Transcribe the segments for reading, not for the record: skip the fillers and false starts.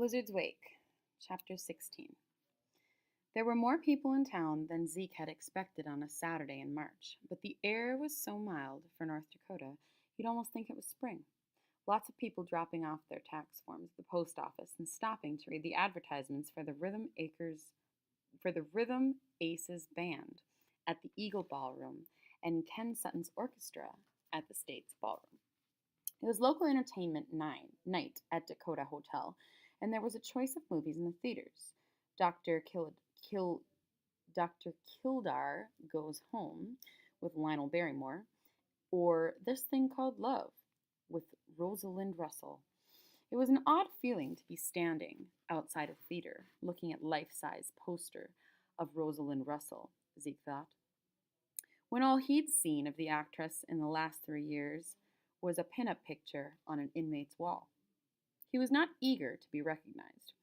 Blizzard's Wake, Chapter 16. There were more people in town than Zeke had expected on a Saturday in March, but the air was so mild for North Dakota you'd almost think it was spring. Lots of people dropping off their tax forms at the post office and stopping to read the advertisements for the Rhythm Aces band at the Eagle Ballroom and Ken Sutton's orchestra at the States Ballroom. It was local entertainment night at Dakota Hotel, and there was a choice of movies in the theaters. Dr. Kil- Dr. Kildare Goes Home with Lionel Barrymore, or This Thing Called Love with Rosalind Russell. It was an odd feeling to be standing outside a theater looking at life-size poster of Rosalind Russell, Zeke thought, when all he'd seen of the actress in the last 3 years was a pin-up picture on an inmate's wall. He was not eager to be recognized.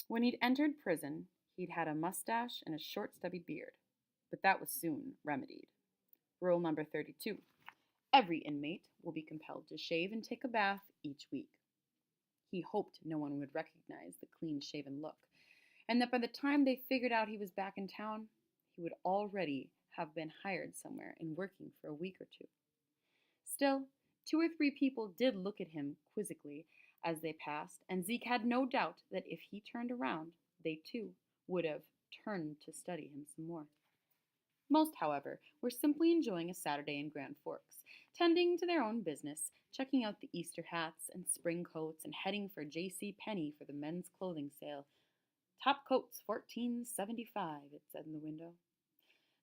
When he'd entered prison, he'd had a mustache and a short, stubby beard, but that was soon remedied. Rule number 32. Every inmate will be compelled to shave and take a bath each week. He hoped no one would recognize the clean-shaven look, and that by the time they figured out he was back in town, he would already have been hired somewhere and working for a week or two. Still, 2 or 3 people did look at him quizzically as they passed, and Zeke had no doubt that if he turned around, they too would have turned to study him some more. Most, however, were simply enjoying a Saturday in Grand Forks, tending to their own business, checking out the Easter hats and spring coats, and heading for J.C. Penney for the men's clothing sale. Top coats, $14.75, it said in the window.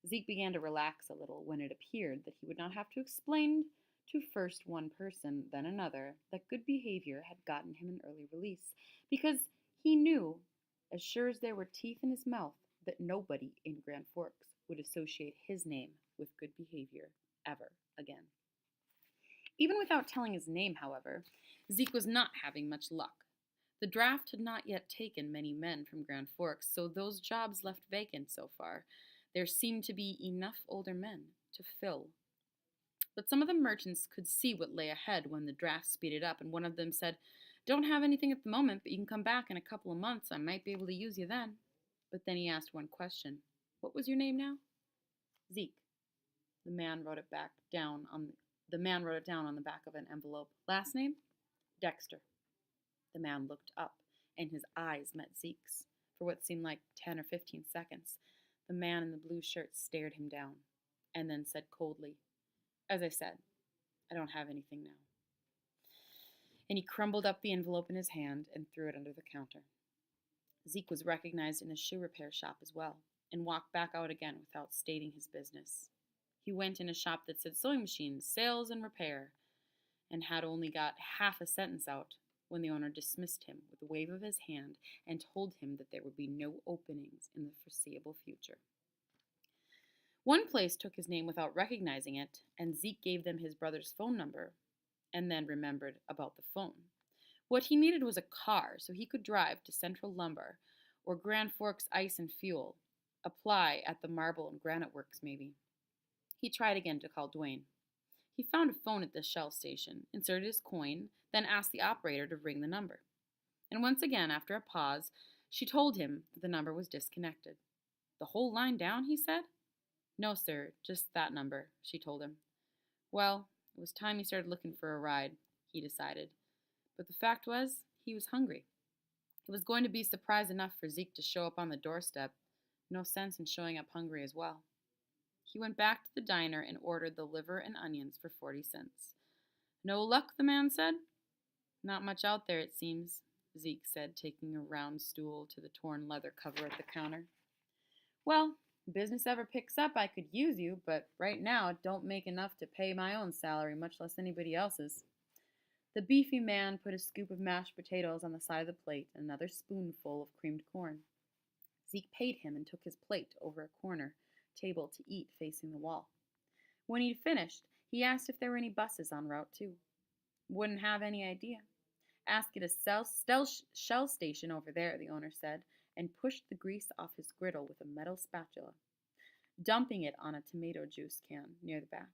Zeke began to relax a little when it appeared that he would not have to explain to first one person, then another, that good behavior had gotten him an early release, because he knew, as sure as there were teeth in his mouth, that nobody in Grand Forks would associate his name with good behavior ever again. Even without telling his name, however, Zeke was not having much luck. The draft had not yet taken many men from Grand Forks, so those jobs left vacant so far, there seemed to be enough older men to fill. But some of the merchants could see what lay ahead when the draft speeded up, and one of them said, "Don't have anything at the moment, but you can come back in a couple of months. I might be able to use you then." But then he asked one question. "What was your name now?" "Zeke." The man wrote it down on the back of an envelope. "Last name?" "Dexter." The man looked up, and his eyes met Zeke's. For what seemed like 10 or 15 seconds, the man in the blue shirt stared him down, and then said coldly, "As I said, I don't have anything now." And he crumbled up the envelope in his hand and threw it under the counter. Zeke was recognized in a shoe repair shop as well, and walked back out again without stating his business. He went in a shop that said sewing machines, sales, and repair, and had only got half a sentence out when the owner dismissed him with a wave of his hand and told him that there would be no openings in the foreseeable future. One place took his name without recognizing it, and Zeke gave them his brother's phone number, and then remembered about the phone. What he needed was a car so he could drive to Central Lumber or Grand Forks Ice and Fuel, apply at the Marble and Granite Works maybe. He tried again to call Dwayne. He found a phone at the Shell station, inserted his coin, then asked the operator to ring the number. And once again, after a pause, she told him that the number was disconnected. "The whole line down?" he said. "No, sir, just that number," she told him. Well, it was time he started looking for a ride, he decided. But the fact was, he was hungry. It was going to be surprise enough for Zeke to show up on the doorstep. No sense in showing up hungry as well. He went back to the diner and ordered the liver and onions for 40 cents. "No luck," the man said. "Not much out there, it seems," Zeke said, taking a round stool to the torn leather cover at the counter. "Well, if business ever picks up, I could use you, but right now it don't make enough to pay my own salary, much less anybody else's." The beefy man put a scoop of mashed potatoes on the side of the plate and another spoonful of creamed corn. Zeke paid him and took his plate over a corner table to eat facing the wall. When he'd finished, he asked if there were any buses on Route 2. "Wouldn't have any idea. Ask at a Shell station over there," the owner said, and pushed the grease off his griddle with a metal spatula, dumping it on a tomato juice can near the back.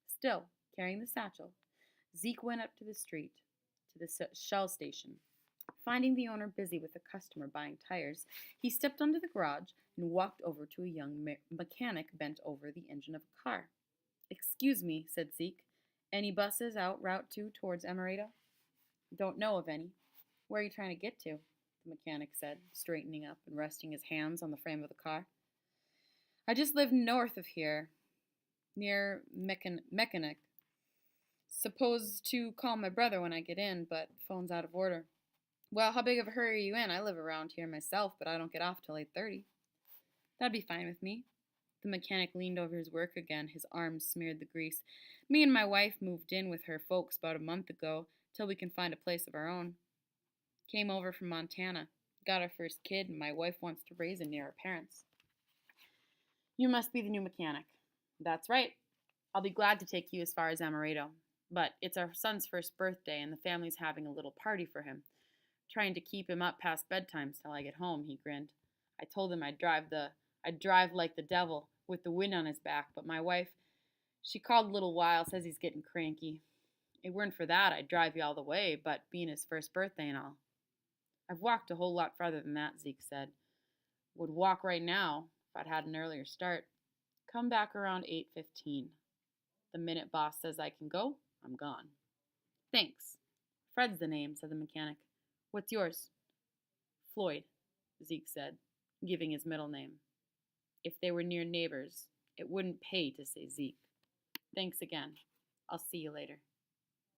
Still, carrying the satchel, Zeke went up to the street, to the Shell station. Finding the owner busy with a customer buying tires, he stepped onto the garage and walked over to a young mechanic bent over the engine of a car. "Excuse me," said Zeke. "Any buses out Route 2 towards Emerita?" "Don't know of any." "Where are you trying to get to?" the mechanic said, straightening up and resting his hands on the frame of the car. "I just live north of here, near Mechanic. Supposed to call my brother when I get in, but phone's out of order." "Well, how big of a hurry are you in? I live around here myself, but I don't get off till 8:30. "That'd be fine with me." The mechanic leaned over his work again, his arms smeared the grease. "Me and my wife moved in with her folks about a month ago, till we can find a place of our own. Came over from Montana. Got our first kid, and my wife wants to raise him near our parents." "You must be the new mechanic." "That's right. I'll be glad to take you as far as Amaretto. But it's our son's first birthday, and the family's having a little party for him. Trying to keep him up past bedtime till I get home," he grinned. "I told him I'd drive like the devil, with the wind on his back, but my wife, she called a little while, says he's getting cranky. It weren't for that, I'd drive you all the way, but being his first birthday and all." "I've walked a whole lot farther than that," Zeke said. "Would walk right now, if I'd had an earlier start. Come back around 8:15. The minute boss says I can go, I'm gone." "Thanks." "Fred's the name," said the mechanic. "What's yours?" "Floyd," Zeke said, giving his middle name. If they were near neighbors, it wouldn't pay to say Zeke. "Thanks again. I'll see you later."